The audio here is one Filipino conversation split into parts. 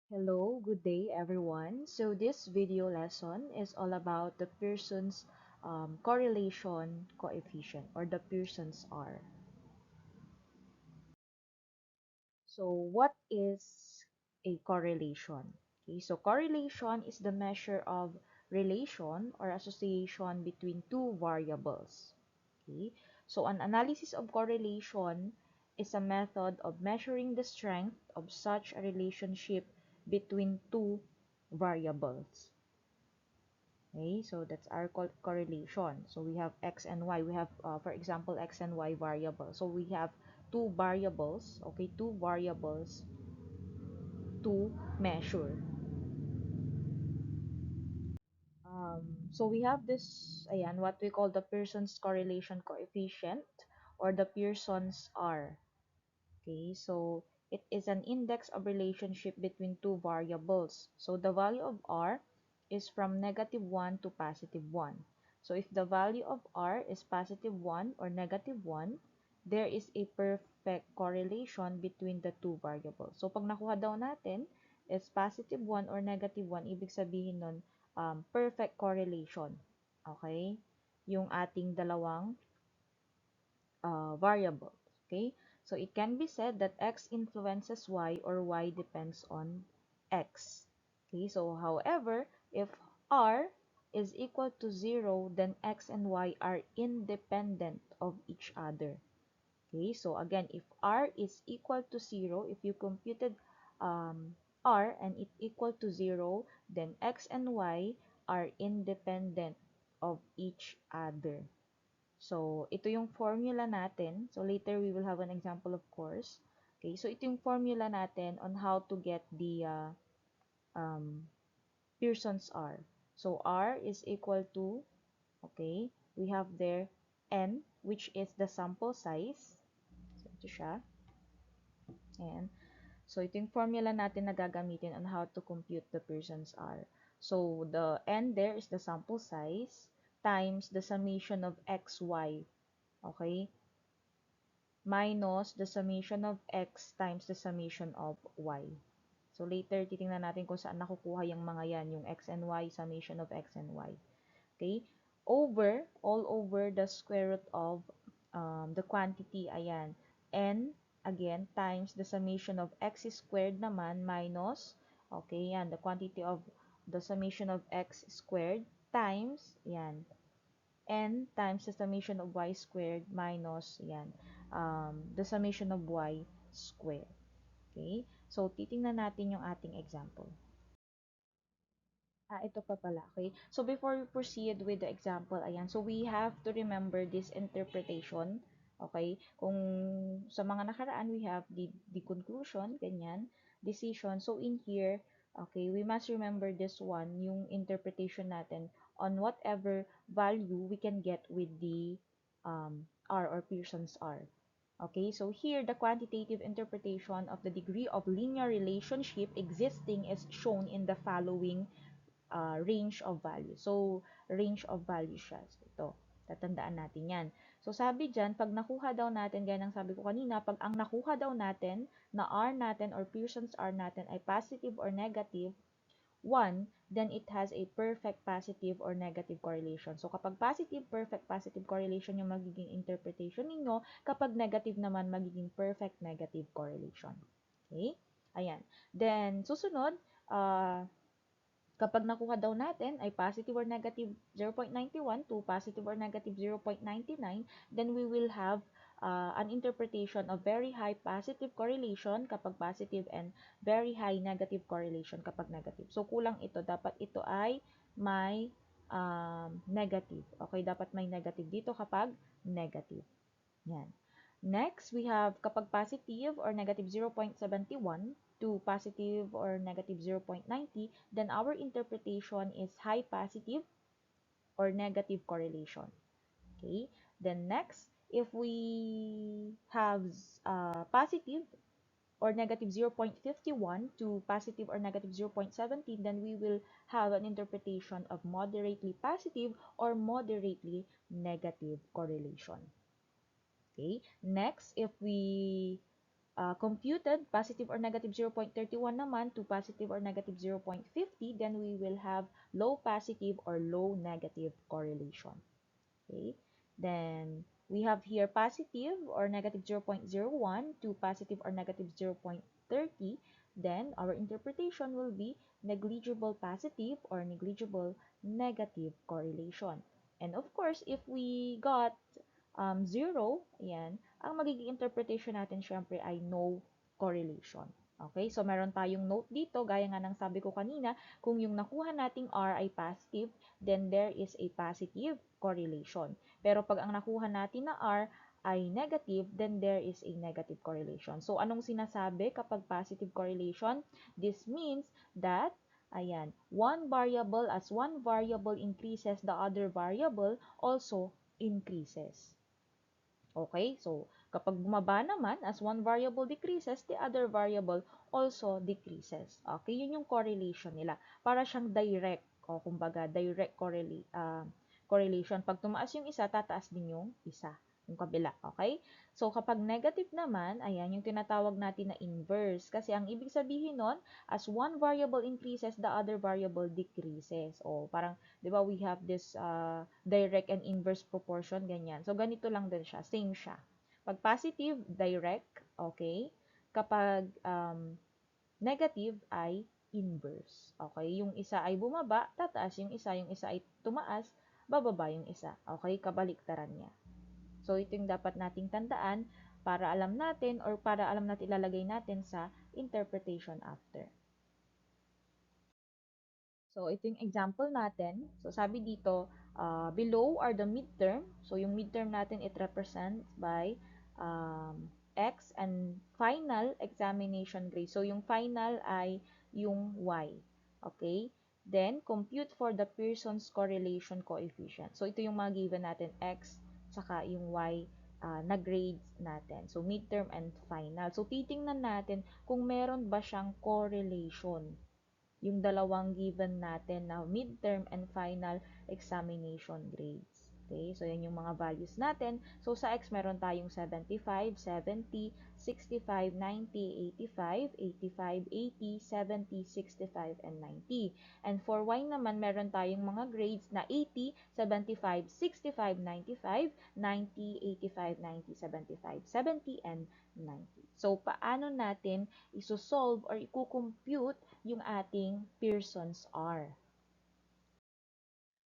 Hello, good day everyone. So this video lesson is all about the Pearson's correlation coefficient or the Pearson's R. So what is a correlation? Okay, so correlation is the measure of relation or association between two variables. Okay, so an analysis of correlation is a method of measuring the strength of such a relationship between two variables. Okay, so that's our correlation. So we have x and y. We have, for example, x and y variable. So we have two variables, okay, two variables to measure. So we have this, ayan, what we call the Pearson's correlation coefficient or the Pearson's R. Okay, so it is an index of relationship between two variables. So the value of R is from -1 to +1. So if the value of R is +1 or -1, there is a perfect correlation between the two variables. So pag nakuha daw natin is +1 or -1, ibig sabihin nun, perfect correlation. Okay? Yung ating dalawang variables. Okay, so it can be said that x influences y or y depends on x. Okay, so however, if r is equal to 0, then x and y are independent of each other. Okay, so again, if r is equal to 0, if you computed r and it equal to 0, then x and y are independent of each other. So, ito yung formula natin. So, later we will have an example, of course. Okay, so ito yung formula natin on how to get the um, Pearson's R. So, R is equal to, okay, we have there N, which is the sample size. So, ito siya. And, so, ito yung formula natin na gagamitin on how to compute the Pearson's R. So, the N there is the sample size times the summation of x, y. Okay? Minus the summation of x times the summation of y. So, later, titingnan natin kung saan nakukuha yung mga yan, yung x and y, summation of x and y. Okay? All over the square root of the quantity, ayan, n, again, times the summation of x squared naman, minus, okay, yan, the quantity of the summation of x squared, times, yan, n times the summation of y squared minus, yan, the summation of y squared. Okay? So, titingnan natin yung ating example. Ito pa pala, okay? So, before we proceed with the example, ayan, so we have to remember this interpretation, okay? Kung sa mga nakaraan, we have the conclusion, ganyan, decision. So, in here, okay, we must remember this one, yung interpretation natin on whatever value we can get with the R or Pearson's R. Okay, so here the quantitative interpretation of the degree of linear relationship existing is shown in the following range of value. So, range of value siya. So, ito, tatandaan natin yan. So, sabi dyan, pag nakuha daw natin, gaya ng sabi ko kanina, pag ang nakuha daw natin na R natin or Pearson's R natin ay positive or negative, 1, then it has a perfect positive or negative correlation. So, kapag positive, perfect positive correlation yung magiging interpretation ninyo, kapag negative naman, magiging perfect negative correlation. Okay? Ayan. Then, susunod, kapag nakuha daw natin ay positive or negative 0.91 to positive or negative 0.99, then we will have an interpretation of very high positive correlation kapag positive and very high negative correlation kapag negative. So, kulang ito. Dapat ito ay may negative. Okay, dapat may negative dito kapag negative. Yan. Next, we have kapag positive or negative 0.71 to positive or negative 0.90, then our interpretation is high positive or negative correlation. Okay? Then next, if we have positive or negative 0.51 to positive or negative 0.17, then we will have an interpretation of moderately positive or moderately negative correlation. Okay. Next, if we computed positive or negative 0.31 naman to positive or negative 0.50, then we will have low positive or low negative correlation. Okay, then we have here positive or negative 0.01 to positive or negative 0.30. Then our interpretation will be negligible positive or negligible negative correlation. And of course, if we got 0, ayan, ang magiging interpretation natin syempre ay no correlation. Okay, so meron tayong note dito, gaya nga ng sabi ko kanina, kung yung nakuha nating R ay positive, then there is a positive correlation. Pero pag ang nakuha natin na R ay negative, then there is a negative correlation. So, anong sinasabi kapag positive correlation? This means that, ayan, one variable increases, the other variable also increases. Okay, so kapag bumaba naman, as one variable decreases, the other variable also decreases. Okay, yun yung correlation nila. Para siyang direct, o kumbaga, direct correlation. Pag tumaas yung isa, tataas din yung isa, yung kabila. Okay? So, kapag negative naman, ayan, yung tinatawag natin na inverse. Kasi ang ibig sabihin nun, as one variable increases, the other variable decreases. O, parang, di ba, we have this direct and inverse proportion, ganyan. So, ganito lang din siya. Same siya. Pag positive, direct, okay? Kapag negative ay inverse. Okay? Yung isa ay bumaba, tataas yung isa ay tumaas, bababa yung isa. Okay? Kabaliktaran niya. So, ito yung dapat nating tandaan para alam natin or para alam natin ilalagay natin sa interpretation after. So, ito yung example natin. So, sabi dito, below are the midterm. So, yung midterm natin, it represents by X and final examination grade. So, yung final ay yung Y. Okay? Then, compute for the Pearson's correlation coefficient. So, ito yung mga given natin, X, saka yung Y na grades natin. So, midterm and final. So, titingnan natin kung meron ba siyang correlation yung dalawang given natin na midterm and final examination grades. Okay, so yan yung mga values natin. So sa X meron tayong 75, 70, 65, 90, 85, 85, 80, 70, 65, and 90. And for Y naman meron tayong mga grades na 80, 75, 65, 95, 90, 85, 90, 75, 70, and 90. So paano natin isosolve or i-compute yung ating Pearson's R?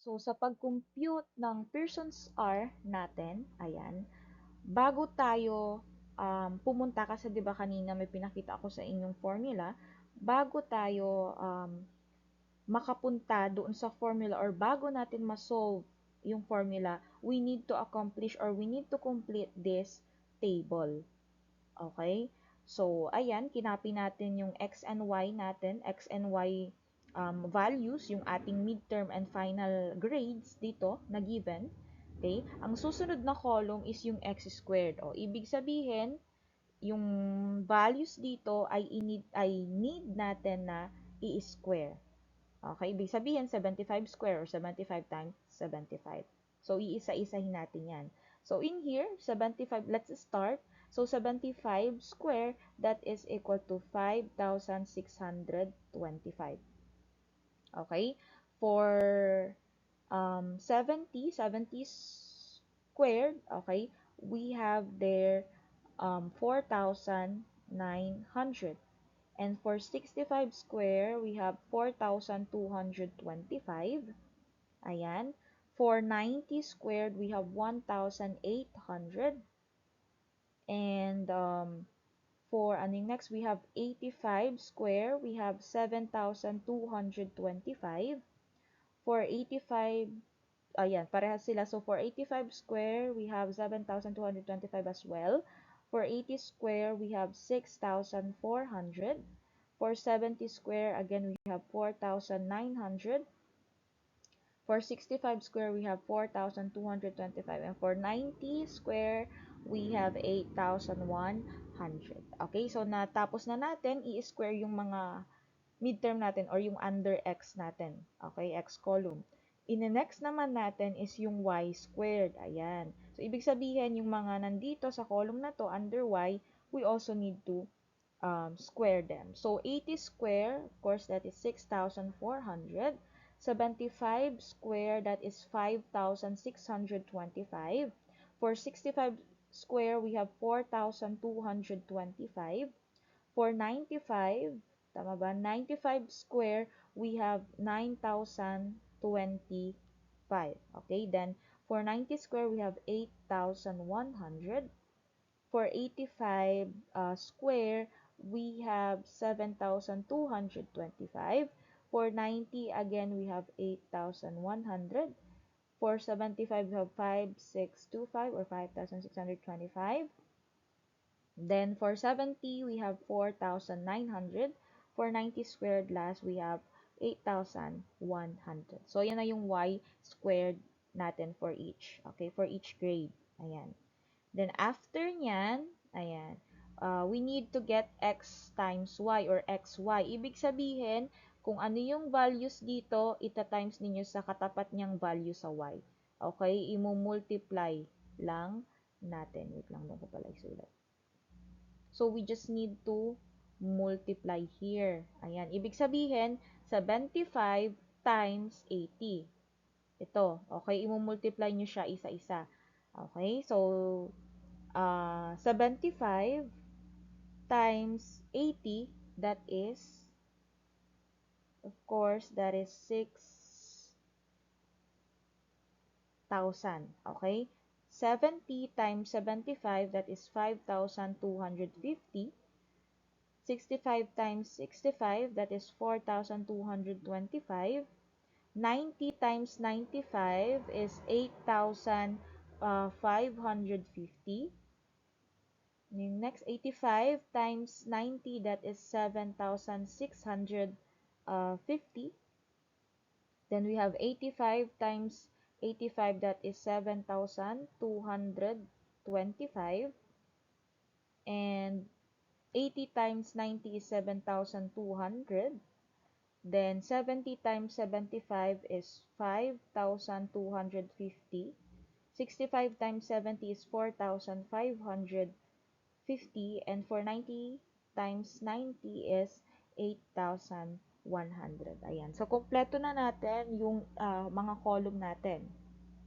So, sa pag-compute ng Pearson's R natin, ayan, bago tayo pumunta, kasi 'di ba kanina may pinakita ako sa inyong formula, bago tayo makapunta doon sa formula or bago natin ma-solve yung formula, we need to accomplish or we need to complete this table. Okay? So, ayan, kinopy natin yung X and Y natin, X and Y values, yung ating midterm and final grades dito na given. Okay? Ang susunod na column is yung X squared. O, ibig sabihin, yung values dito ay need natin na i-square. Okay? Ibig sabihin, 75 square or 75 times 75. So, iisa-isahin natin yan. So, in here, 75, let's start. So, 75 square, that is equal to 5,625. Okay? For 70 squared, okay, we have there 4,900. And for 65 square, we have 4,225. Ayan. For 90 squared, we have 1,800. And for next, we have 85 square, we have 7,225. For 85, ayan, parehas sila. So, for 85 square, we have 7,225 as well. For 80 square, we have 6,400. For 70 square, again, we have 4,900. For 65 square, we have 4,225. And for 90 square, we have 8,100. Okay, so natapos na natin i-square yung mga midterm natin or yung under X natin. Okay, X column. In-next naman natin is yung Y squared. Ayan. So, ibig sabihin, yung mga nandito sa column na to, under Y, we also need to square them. So 80 square, of course, that is 6,400. 75 square, that is 5,625. For 65 square, we have 4,225. For 95, tama ba? 95 square, we have 9,025. Okay, then for 90 square, we have 8,100. For 85 square, we have 7,225. For 90, again, we have 8,100. For 75, we have 5,625 or 5,625. Then for 70, we have 4,900. For 90 squared last, we have 8,100. So, yan na yung y squared natin for each. Okay, for each grade. Ayan. Then, after nyan, ayan, we need to get x times y or xy. Ibig sabihin, kung ano yung values dito, ita-times ninyo sa katapat niyang value sa y. Okay? Imu-multiply lang natin. Wait lang, doon ko pala isulat. So, we just need to multiply here. Ayan. Ibig sabihin, 75 times 80. Ito. Okay? Imu-multiply nyo siya isa-isa. Okay? So, 75 times 80, that is, of course, that is 6,000. Okay? 70 times 75, that is 5,250. 65 times 65, that is 4,225. 90 times 95 is 8,550. Next, 85 times 90, that is 7,650. Then we have 85 times 85, that is 7,225. And 80 times 90 is 7,200. Then 70 times 75 is 5,250. 65 times 70 is 4,550. And for 90 times 90 is 8,100. Ayan. So, kompleto na natin yung mga column natin.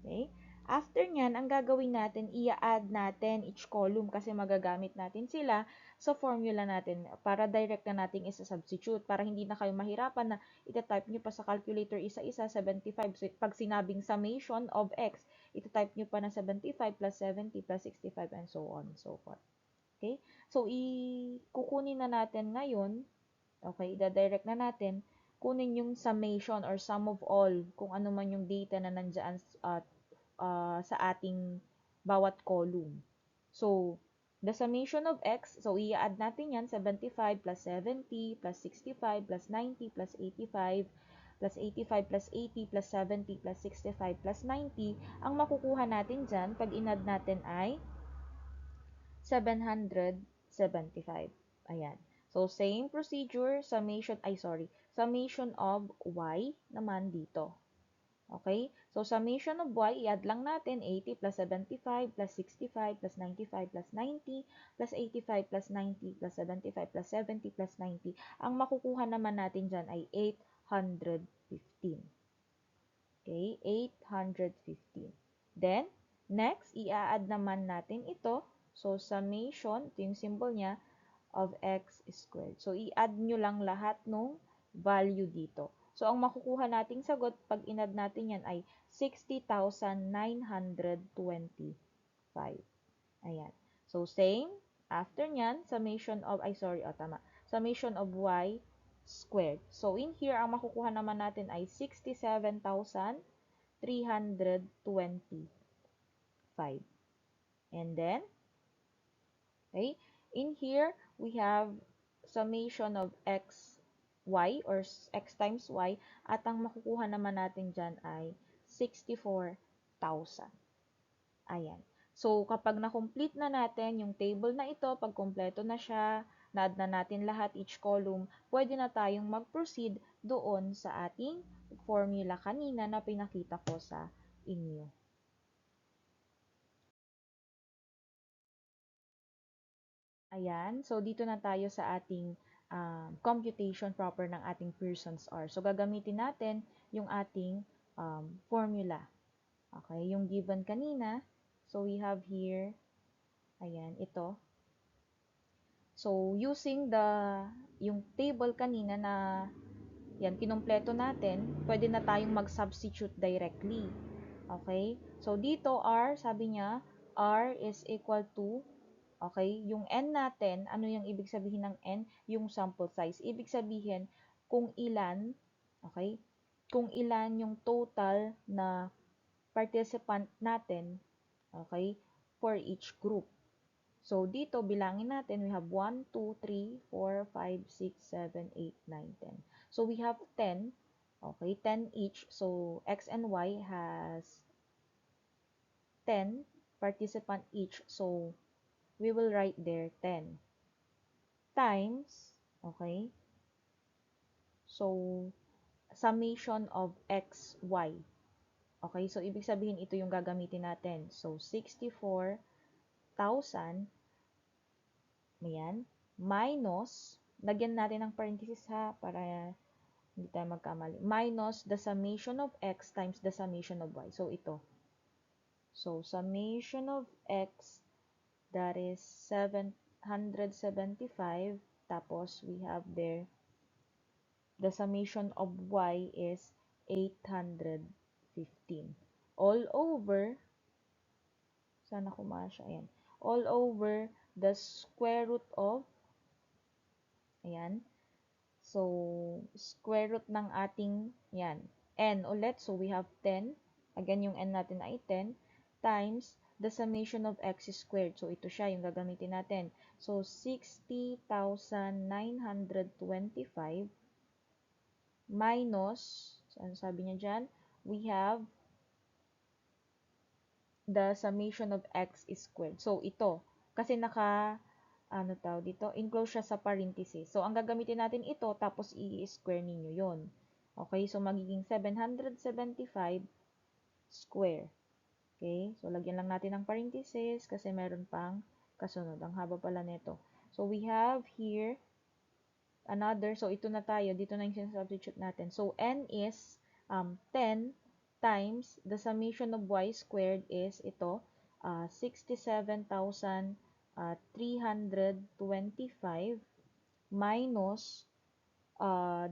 Okay? After nyan, ang gagawin natin, i-add natin each column kasi magagamit natin sila sa formula natin para direct na natin isa-substitute para hindi na kayo mahirapan na ita-type nyo pa sa calculator isa-isa, 75. So, pag sinabing summation of x, ita-type nyo pa na 75 plus 70 plus 65 and so on and so forth. Okay? So, kukunin na natin ngayon, okay, ida-direct na natin, kunin yung summation or sum of all kung ano man yung data na nandyan sa ating bawat column. So, the summation of x, so i-add natin yan, 75 plus 70 plus 65 plus 90 plus 85 plus 85 plus 80 plus 70 plus 65 plus 90. Ang makukuha natin dyan, pag in-add natin ay 775. Ayan. So, same procedure, summation of y naman dito. Okay? So, summation of y, i-add lang natin 80 plus 75 plus 65 plus 95 plus 90 plus 85 plus 90 plus 75 plus 70 plus 90. Ang makukuha naman natin dyan ay 815. Okay? 815. Then, next, i-add naman natin ito. So, summation, ito yung symbol niya, of x squared. So, i-add nyo lang lahat ng value dito. So, ang makukuha nating sagot, pag in-add natin yan ay 60,925. Ayan. So, same. After nyan, summation of y squared. So, in here, ang makukuha naman natin ay 67,325. And then, okay, in here, we have summation of x, y, or x times y, at ang makukuha naman natin dyan ay 64,000. Ayan. So, kapag na-complete na natin yung table na ito, pag kompleto na siya, na-add na natin lahat, each column, pwede na tayong mag-proceed doon sa ating formula kanina na pinakita ko sa inyo. Ayan. So, dito na tayo sa ating computation proper ng ating Pearson's R. So, gagamitin natin yung ating formula. Okay? Yung given kanina. So, we have here, ayan, ito. So, using yung table kanina na, yan, kinumpleto natin, pwede na tayong mag-substitute directly. Okay? So, dito R, sabi niya, R is equal to, okay, yung N natin, ano yung ibig sabihin ng N? Yung sample size. Ibig sabihin, kung ilan, okay, kung ilan yung total na participant natin, okay, for each group. So, dito, bilangin natin, we have 1, 2, 3, 4, 5, 6, 7, 8, 9, 10. So, we have 10, okay, 10 each. So, X and Y has 10 participant each. So, we will write there 10 times, okay, so, summation of X, Y. Okay, so, ibig sabihin, ito yung gagamitin natin. So, 64,000, ayan, minus, lagyan natin ng parenthesis ha, para hindi tayo magkamali, minus the summation of X times the summation of Y. So, ito. So, summation of X, that is 775, tapos we have there, the summation of Y is 815. All over, sana kumasya, ayan, all over the square root of, ayan, so, square root ng ating, yan, n ulit. So, we have 10. Again, yung n natin ay 10 times the summation of x squared. So, ito siya yung gagamitin natin. So, 60,925 minus, ano sabi niya dyan? We have the summation of x squared. So, ito. Kasi ano tawag dito, enclose siya sa parenthesis. So, ang gagamitin natin ito, tapos i-square ninyo yon. Okay, so magiging 775 square. Okay, so lagyan lang natin ng parenthesis kasi meron pang kasunod. Ang haba pala nito. So, we have here another, so ito na tayo, dito na yung substitute natin. So, n is 10 times the summation of y squared is ito, 67,325 minus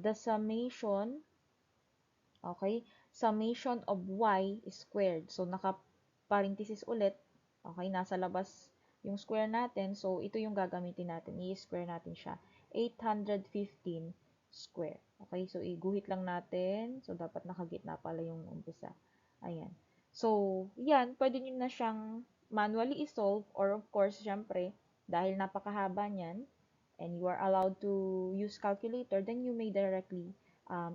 the summation, okay, summation of y squared. So, naka-parenthesis ulit, okay, nasa labas yung square natin. So, ito yung gagamitin natin. I-square natin siya. 815 square. Okay, so iguhit lang natin. So, dapat nakagitna pala yung umpisa. Ayan. So, yan, pwede nyo na siyang manually isolve or of course, syempre, dahil napakahaba niyan and you are allowed to use calculator, then you may directly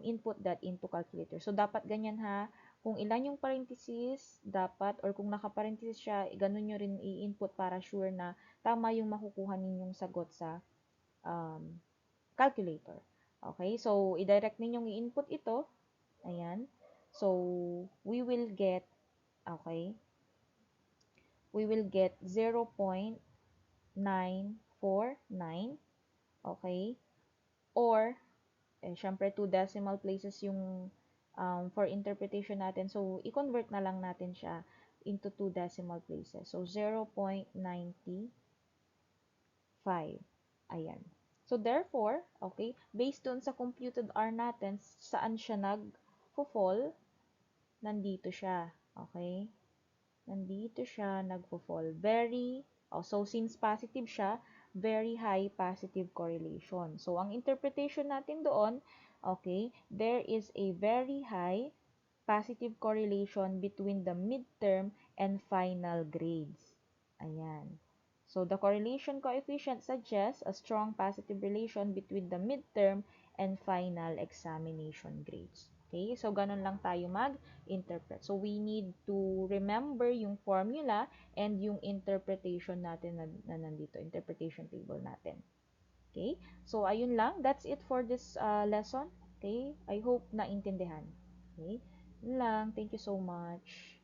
input that into calculator. So, dapat ganyan ha. Kung ilan yung parenthesis, dapat, or kung naka-parenthesis siya, ganun nyo rin i-input para sure na tama yung makukuha ninyong sagot sa calculator. Okay, so i-direct ninyong i-input ito. Ayan. So, we will get, okay, we will get 0.949, okay, or, syempre, 2 decimal places yung for interpretation natin. So, i-convert na lang natin siya into 2 decimal places. So, 0.95. Ayan. So, therefore, okay, based dun sa computed R natin, saan siya nag-fall? Nandito siya. Okay? Nandito siya nag-fall. So, since positive siya, very high positive correlation. So, ang interpretation natin doon, okay, there is a very high positive correlation between the midterm and final grades. Ayan. So, the correlation coefficient suggests a strong positive relation between the midterm and final examination grades. Okay? So, ganun lang tayo mag-interpret. So, we need to remember yung formula and yung interpretation natin na nandito, interpretation table natin. Okay? So, ayun lang. That's it for this lesson. Okay? I hope naintindihan. Okay? Yun lang. Thank you so much.